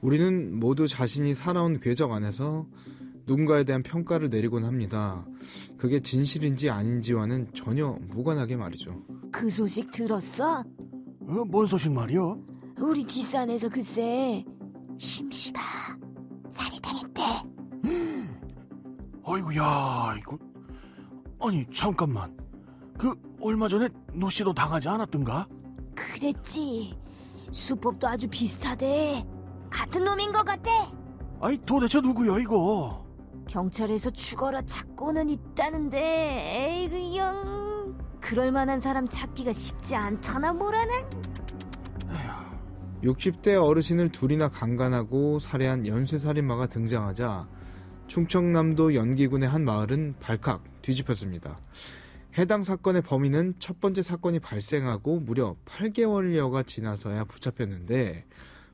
우리는 모두 자신이 살아온 궤적 안에서 누군가에 대한 평가를 내리곤 합니다. 그게 진실인지 아닌지와는 전혀 무관하게 말이죠. 그 소식 들었어? 뭔 소식 말이요? 우리 뒷산에서 글쎄 심씨가 살해당했대. 아이고야, 이거. 아니, 잠깐만. 그 얼마 전에 노씨도 당하지 않았던가? 그랬지. 수법도 아주 비슷하대. 같은 놈인 것 같아. 아이, 도대체 누구야 이거? 경찰에서 죽어라 찾고는 있다는데 에이그 영 그럴 만한 사람 찾기가 쉽지 않다나 뭐라나. 60대 어르신을 둘이나 강간하고 살해한 연쇄살인마가 등장하자 충청남도 연기군의 한 마을은 발칵 뒤집혔습니다. 해당 사건의 범인은 첫 번째 사건이 발생하고 무려 8개월여가 지나서야 붙잡혔는데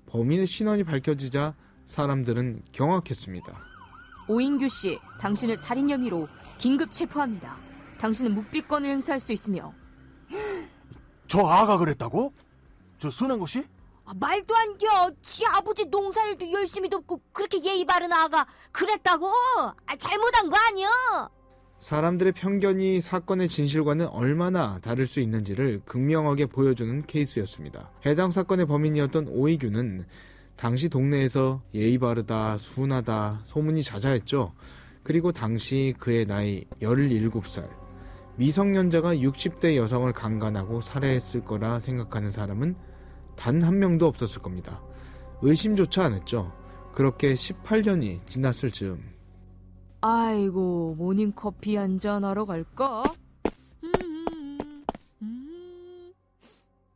범인의 신원이 밝혀지자 사람들은 경악했습니다. 오인규 씨, 당신을 살인 혐의로 긴급 체포합니다. 당신은 묵비권을 행사할 수 있으며. 저 아가 그랬다고? 저 순한거 씨? 말도 안 돼. 지 아버지 농사일도 열심히 돕고 그렇게 예의 바른 아가 그랬다고? 잘못한 거 아니야? 사람들의 편견이 사건의 진실과는 얼마나 다를 수 있는지를 극명하게 보여주는 케이스였습니다. 해당 사건의 범인이었던 오이규는 당시 동네에서 예의 바르다, 순하다 소문이 자자했죠. 그리고 당시 그의 나이 17살. 미성년자가 60대 여성을 강간하고 살해했을 거라 생각하는 사람은 단 한 명도 없었을 겁니다. 의심조차 안 했죠. 그렇게 18년이 지났을 즈음. 아이고, 모닝커피 한잔하러 갈까?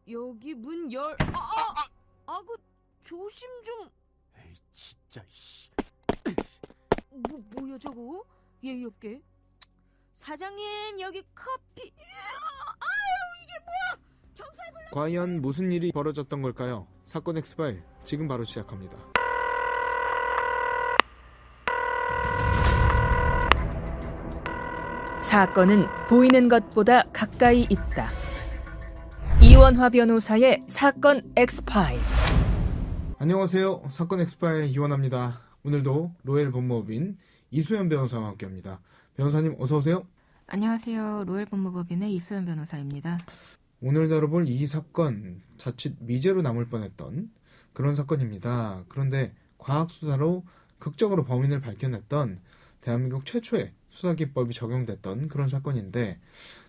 여기 문 그 조심 좀. 에이, 진짜. 뭐야 저거? 예의 없게. 사장님, 여기 커피. 이게 뭐야? 경찰 불러. 과연 무슨 일이 벌어졌던 걸까요? 사건 엑스파일 지금 바로 시작합니다. 사건은 보이는 것보다 가까이 있다. 이원화 변호사의 사건 엑스파일. 안녕하세요. 사건 엑스파일 이원화입니다. 오늘도 로엘 법무법인 이수연 변호사와 함께합니다. 변호사님 어서 오세요. 안녕하세요. 로엘 법무법인의 이수연 변호사입니다. 오늘 다뤄볼 이 사건 자칫 미제로 남을 뻔했던 그런 사건입니다. 그런데 과학수사로 극적으로 범인을 밝혀냈던 대한민국 최초의 수사기법이 적용됐던 그런 사건인데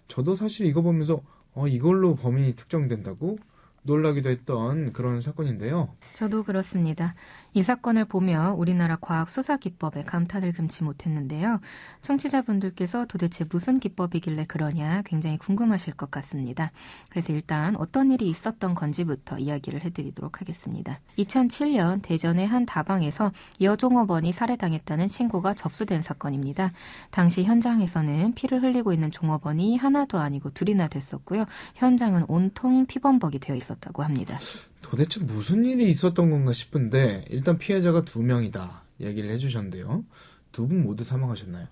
저도 사실 이거 보면서 이걸로 범인이 특정된다고? 놀라기도 했던 그런 사건인데요. 저도 그렇습니다. 이 사건을 보며 우리나라 과학수사기법에 감탄을 금치 못했는데요. 청취자분들께서 도대체 무슨 기법이길래 그러냐 굉장히 궁금하실 것 같습니다. 그래서 일단 어떤 일이 있었던 건지부터 이야기를 해드리도록 하겠습니다. 2007년 대전의 한 다방에서 여종업원이 살해당했다는 신고가 접수된 사건입니다. 당시 현장에서는 피를 흘리고 있는 종업원이 하나도 아니고 둘이나 됐었고요. 현장은 온통 피범벅이 되어 있었다고 합니다. 도대체 무슨 일이 있었던 건가 싶은데 일단 피해자가 2명이다 얘기를 해주셨는데요. 두 분 모두 사망하셨나요?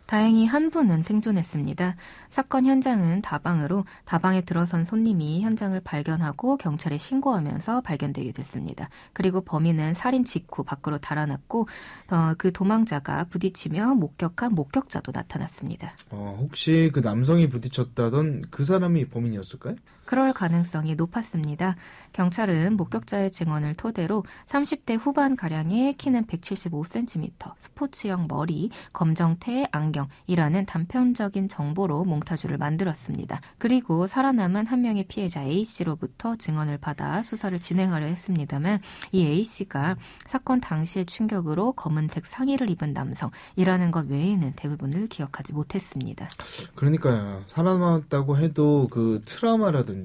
다행히 한 분은 생존했습니다. 사건 현장은 다방으로 다방에 들어선 손님이 현장을 발견하고 경찰에 신고하면서 발견되게 됐습니다. 그리고 범인은 살인 직후 밖으로 달아났고 그 도망자가 부딪히며 목격한 목격자도 나타났습니다. 혹시 그 남성이 부딪혔다던 그 사람이 범인이었을까요? 그럴 가능성이 높았습니다. 경찰은 목격자의 증언을 토대로 30대 후반가량의 키는 175cm, 스포츠형 머리, 검정태, 안경이라는 단편적인 정보로 몽타주를 만들었습니다. 그리고 살아남은 한 명의 피해자 A씨로부터 증언을 받아 수사를 진행하려 했습니다만 이 A씨가 사건 당시의 충격으로 검은색 상의를 입은 남성이라는 것 외에는 대부분을 기억하지 못했습니다. 그러니까요. 살아남았다고 해도 그 트라우마라든지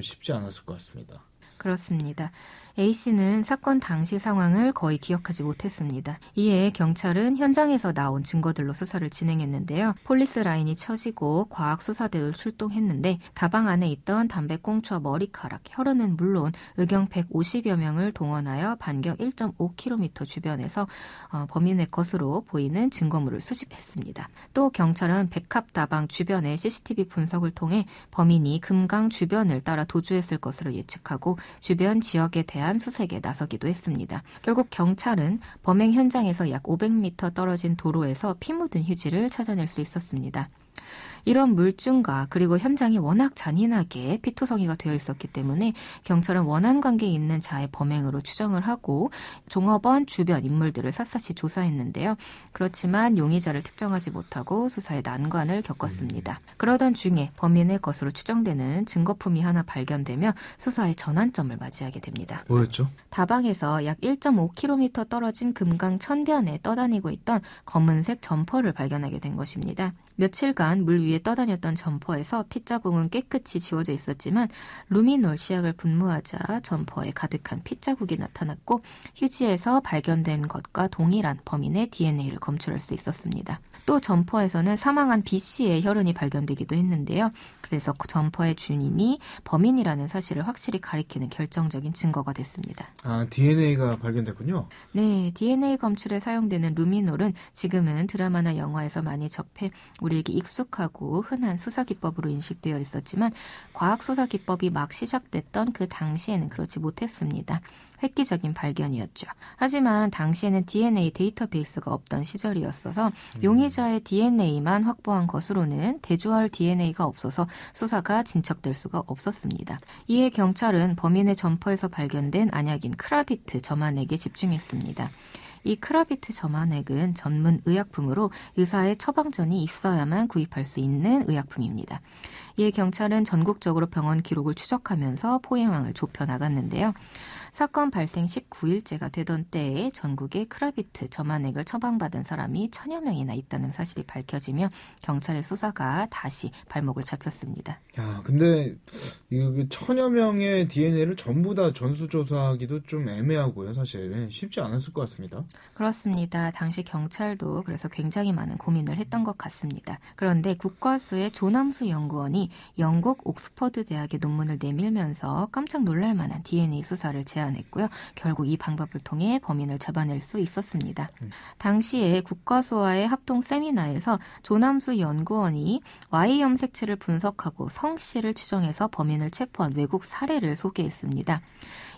쉽지 않았을 것 같습니다. 그렇습니다. A씨는 사건 당시 상황을 거의 기억하지 못했습니다. 이에 경찰은 현장에서 나온 증거들로 수사를 진행했는데요. 폴리스 라인이 쳐지고 과학수사대도 출동했는데 다방 안에 있던 담배꽁초와 머리카락, 혈흔은 물론 의경 150여 명을 동원하여 반경 1.5km 주변에서 범인의 것으로 보이는 증거물을 수집했습니다. 또 경찰은 백합다방 주변의 CCTV 분석을 통해 범인이 금강 주변을 따라 도주했을 것으로 예측하고 주변 지역에 대한 대한 수색에 나서기도 했습니다. 결국 경찰은 범행 현장에서 약 500m 떨어진 도로에서 피 묻은 휴지를 찾아낼 수 있었습니다. 이런 물증과 그리고 현장이 워낙 잔인하게 피투성이가 되어 있었기 때문에 경찰은 원한 관계에 있는 자의 범행으로 추정을 하고 종업원 주변 인물들을 샅샅이 조사했는데요. 그렇지만 용의자를 특정하지 못하고 수사에 난관을 겪었습니다. 그러던 중에 범인의 것으로 추정되는 증거품이 하나 발견되며 수사의 전환점을 맞이하게 됩니다. 뭐였죠? 다방에서 약 1.5km 떨어진 금강 천변에 떠다니고 있던 검은색 점퍼를 발견하게 된 것입니다. 며칠간 물 위에 떠다녔던 점퍼에서 핏자국은 깨끗이 지워져 있었지만 루미놀 시약을 분무하자 점퍼에 가득한 핏자국이 나타났고 휴지에서 발견된 것과 동일한 범인의 DNA를 검출할 수 있었습니다. 또 점퍼에서는 사망한 B씨의 혈흔이 발견되기도 했는데요. 그래서 그 점퍼의 주인이 범인이라는 사실을 확실히 가리키는 결정적인 증거가 됐습니다. 아, DNA가 발견됐군요. 네, DNA 검출에 사용되는 루미놀은 지금은 드라마나 영화에서 많이 접해 우리에게 익숙하고 흔한 수사기법으로 인식되어 있었지만 과학수사기법이 막 시작됐던 그 당시에는 그렇지 못했습니다. 획기적인 발견이었죠. 하지만 당시에는 DNA 데이터베이스가 없던 시절이었어서 용의자의 DNA만 확보한 것으로는 대조할 DNA가 없어서 수사가 진척될 수가 없었습니다. 이에 경찰은 범인의 점퍼에서 발견된 안약인 크라비트 점안액에 집중했습니다. 이 크라비트 점안액은 전문 의약품으로 의사의 처방전이 있어야만 구입할 수 있는 의약품입니다. 이에 경찰은 전국적으로 병원 기록을 추적하면서 포행망을 좁혀나갔는데요. 사건 발생 19일째가 되던 때에 전국에 크라비트 점안액을 처방받은 사람이 1000여 명이나 있다는 사실이 밝혀지며 경찰의 수사가 다시 발목을 잡혔습니다. 야, 근데 이거 1000여 명의 DNA를 전부 다 전수조사하기도 좀 애매하고요. 사실 쉽지 않았을 것 같습니다. 그렇습니다. 당시 경찰도 그래서 굉장히 많은 고민을 했던 것 같습니다. 그런데 국과수의 조남수 연구원이 영국 옥스퍼드 대학의 논문을 내밀면서 깜짝 놀랄 만한 DNA 수사를 제안했고요. 결국 이 방법을 통해 범인을 잡아낼 수 있었습니다. 당시에 국과수와의 합동 세미나에서 조남수 연구원이 Y 염색체를 분석하고 성씨를 추정해서 범인을 체포한 외국 사례를 소개했습니다.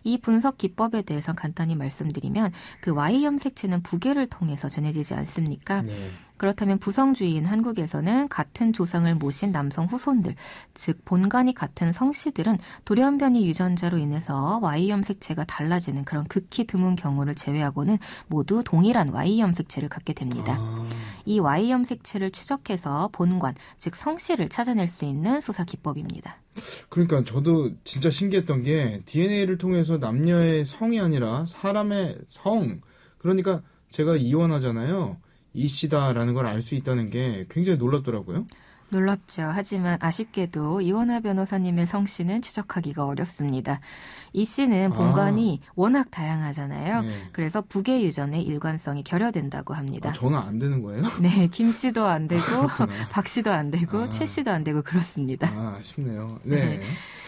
이 분석 기법에 대해서 간단히 말씀드리면 그 Y 염색체는 부계를 통해서 전해지지 않습니까? 네. 그렇다면 부성주의인 한국에서는 같은 조상을 모신 남성 후손들, 즉 본관이 같은 성씨들은 돌연변이 유전자로 인해서 Y 염색체가 달라지는 그런 극히 드문 경우를 제외하고는 모두 동일한 Y 염색체를 갖게 됩니다. 이 Y 염색체를 추적해서 본관, 즉 성씨를 찾아낼 수 있는 수사 기법입니다. 그러니까 저도 진짜 신기했던 게 DNA를 통해서 남녀의 성이 아니라 사람의 성, 그러니까 제가 이혼하잖아요. 이 씨다라는 걸 알 수 있다는 게 굉장히 놀랍더라고요. 놀랍죠. 하지만 아쉽게도 이원하 변호사님의 성씨는 추적하기가 어렵습니다. 이 씨는 본관이 워낙 다양하잖아요. 네. 그래서 부계 유전의 일관성이 결여된다고 합니다. 저는 안 되는 거예요? 네, 김 씨도 안 되고 그렇구나. 박 씨도 안 되고 최 씨도 안 되고 그렇습니다. 아쉽네요. 네. 네.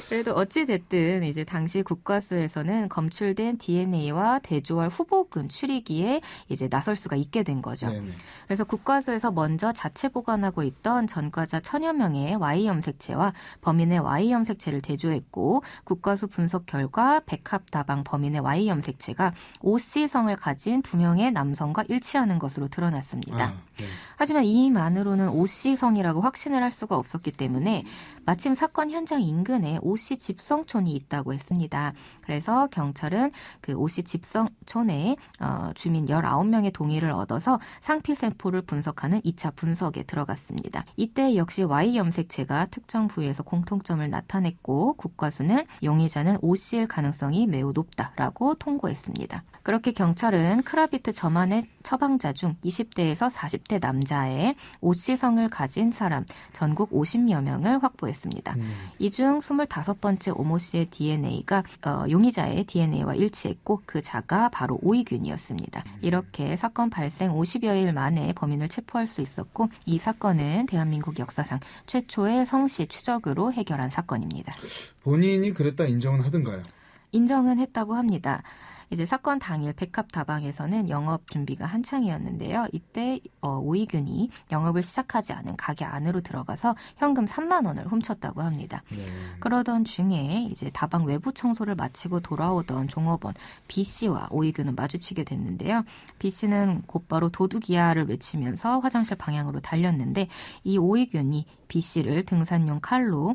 그래도 어찌 됐든 이제 당시 국과수에서는 검출된 DNA와 대조할 후보군 추리기에 이제 나설 수가 있게 된 거죠. 네네. 그래서 국과수에서 먼저 자체 보관하고 있던 전과자 1000여 명의 Y 염색체와 범인의 Y 염색체를 대조했고 국과수 분석 결과 백합다방 범인의 Y 염색체가 OC성을 가진 2명의 남성과 일치하는 것으로 드러났습니다. 네. 하지만 이만으로는 OC성이라고 확신을 할 수가 없었기 때문에 마침 사건 현장 인근에 OC 집성촌이 있다고 했습니다. 그래서 경찰은 그 OC 집성촌에 주민 19명의 동의를 얻어서 상피세포를 분석하는 2차 분석에 들어갔습니다. 이때 역시 Y 염색체가 특정 부위에서 공통점을 나타냈고 국과수는 용의자는 OC일 가능성이 매우 높다라고 통고했습니다. 그렇게 경찰은 크라비트 점안의 처방자 중 20대에서 40대 남자의 OC성을 가진 사람 전국 50여 명을 확보했습니다. 이 중 25번째 오모 씨의 DNA가 용의자의 DNA와 일치했고 그 자가 바로 오이균이었습니다. 이렇게 사건 발생 50여일 만에 범인을 체포할 수 있었고 이 사건은 대한민국 역사상 최초의 성씨 추적으로 해결한 사건입니다. 본인이 그랬다 인정은 하던가요? 인정은 했다고 합니다. 이제 사건 당일 백합 다방에서는 영업 준비가 한창이었는데요. 이때 오이균이 영업을 시작하지 않은 가게 안으로 들어가서 현금 3만 원을 훔쳤다고 합니다. 그러던 중에 이제 다방 외부 청소를 마치고 돌아오던 종업원 B 씨와 오이균은 마주치게 됐는데요. B 씨는 곧바로 도둑이야를 외치면서 화장실 방향으로 달렸는데 이 오이균이 B 씨를 등산용 칼로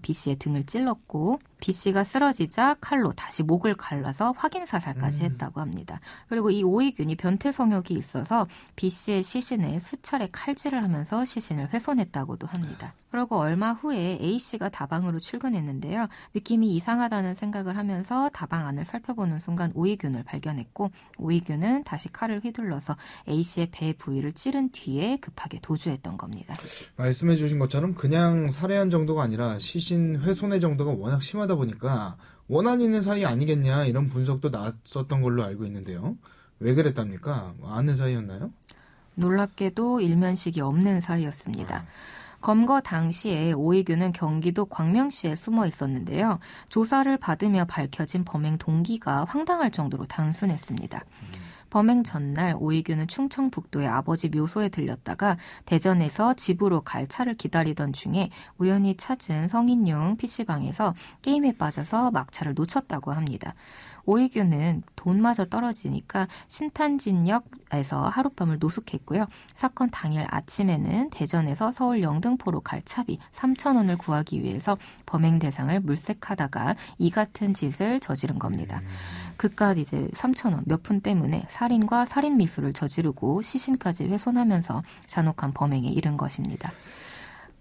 B 씨의 등을 찔렀고 B 씨가 쓰러지자 칼로 다시 목을 갈라서 확인 사살까지 했다고 합니다. 그리고 이 오이균이 변태 성욕이 있어서 B 씨의 시신에 수차례 칼질을 하면서 시신을 훼손했다고도 합니다. 그리고 얼마 후에 A 씨가 다방으로 출근했는데요. 느낌이 이상하다는 생각을 하면서 다방 안을 살펴보는 순간 오이균을 발견했고 오이균은 다시 칼을 휘둘러서 A 씨의 배 부위를 찌른 뒤에 급하게 도주했던 겁니다. 말씀해 주신 것처럼 그냥 살해한 정도가 아니라 시신 훼손의 정도가 워낙 심하다 보니까 원한 있는 사이 아니겠냐 이런 분석도 나왔었던 걸로 알고 있는데요. 왜 그랬답니까? 아는 사이였나요? 놀랍게도 일면식이 없는 사이였습니다. 검거 당시에 오이균은 경기도 광명시에 숨어 있었는데요. 조사를 받으며 밝혀진 범행 동기가 황당할 정도로 단순했습니다. 범행 전날 오이균은 충청북도의 아버지 묘소에 들렸다가 대전에서 집으로 갈 차를 기다리던 중에 우연히 찾은 성인용 PC방에서 게임에 빠져서 막차를 놓쳤다고 합니다. 오이균은 돈마저 떨어지니까 신탄진역에서 하룻밤을 노숙했고요. 사건 당일 아침에는 대전에서 서울 영등포로 갈 차비 3,000원을 구하기 위해서 범행 대상을 물색하다가 이 같은 짓을 저지른 겁니다. 그깟 이제 3,000원 몇 푼 때문에 살인과 살인 미수를 저지르고 시신까지 훼손하면서 잔혹한 범행에 이른 것입니다.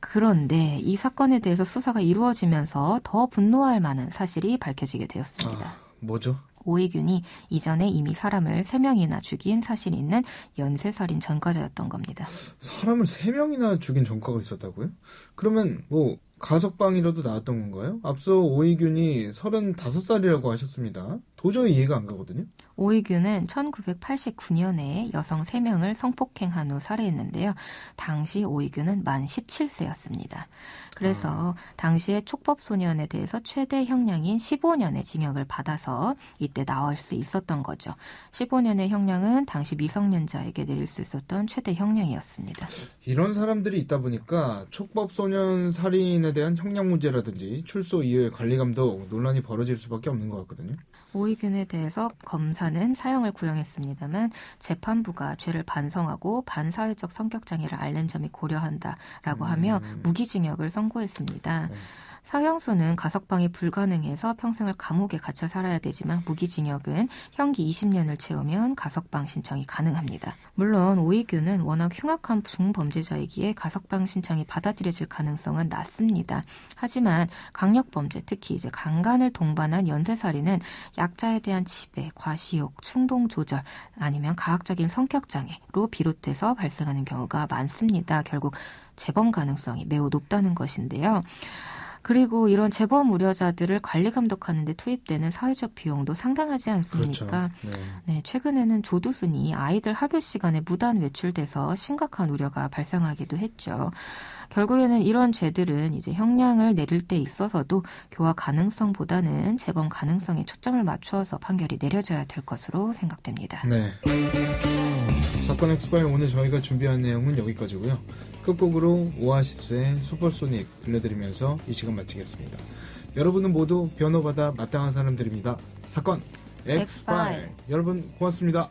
그런데 이 사건에 대해서 수사가 이루어지면서 더 분노할 만한 사실이 밝혀지게 되었습니다. 뭐죠? 오이균이 이전에 이미 사람을 3명이나 죽인 사실이 있는 연쇄살인 전과자였던 겁니다. 사람을 3명이나 죽인 전과가 있었다고요? 그러면 뭐 가석방이라도 나왔던 건가요? 앞서 오이균이 35살이라고 하셨습니다. 도저히 이해가 안 가거든요. 오이균은 1989년에 여성 3명을 성폭행한 후 살해했는데요. 당시 오이균은 만 17세였습니다. 그래서 당시에 촉법소년에 대해서 최대 형량인 15년의 징역을 받아서 이때 나올 수 있었던 거죠. 15년의 형량은 당시 미성년자에게 내릴 수 있었던 최대 형량이었습니다. 이런 사람들이 있다 보니까 촉법소년 살인에 대한 형량 문제라든지 출소 이후의 관리감도 논란이 벌어질 수밖에 없는 것 같거든요. 오이균에 대해서 검사는 사형을 구형했습니다만 재판부가 죄를 반성하고 반사회적 성격장애를 앓는 점이 고려한다라고 하며 무기징역을 선고했습니다. 사형수는 가석방이 불가능해서 평생을 감옥에 갇혀 살아야 되지만 무기징역은 형기 20년을 채우면 가석방 신청이 가능합니다. 물론 오이균은 워낙 흉악한 중범죄자이기에 가석방 신청이 받아들여질 가능성은 낮습니다. 하지만 강력범죄, 특히 이제 강간을 동반한 연쇄살인은 약자에 대한 지배, 과시욕, 충동조절 아니면 가학적인 성격장애로 비롯해서 발생하는 경우가 많습니다. 결국 재범 가능성이 매우 높다는 것인데요. 그리고 이런 재범 우려자들을 관리 감독하는 데 투입되는 사회적 비용도 상당하지 않습니까? 그렇죠. 네, 최근에는 조두순이 아이들 학교 시간에 무단 외출돼서 심각한 우려가 발생하기도 했죠. 결국에는 이런 죄들은 이제 형량을 내릴 때 있어서도 교화 가능성보다는 재범 가능성에 초점을 맞추어서 판결이 내려져야 될 것으로 생각됩니다. 네. 사건 엑스파일 오늘 저희가 준비한 내용은 여기까지고요. 끝곡으로 오아시스의 슈퍼소닉 들려드리면서 이 시간 마치겠습니다. 여러분은 모두 변호받아 마땅한 사람들입니다. 사건 엑스파일. 여러분 고맙습니다.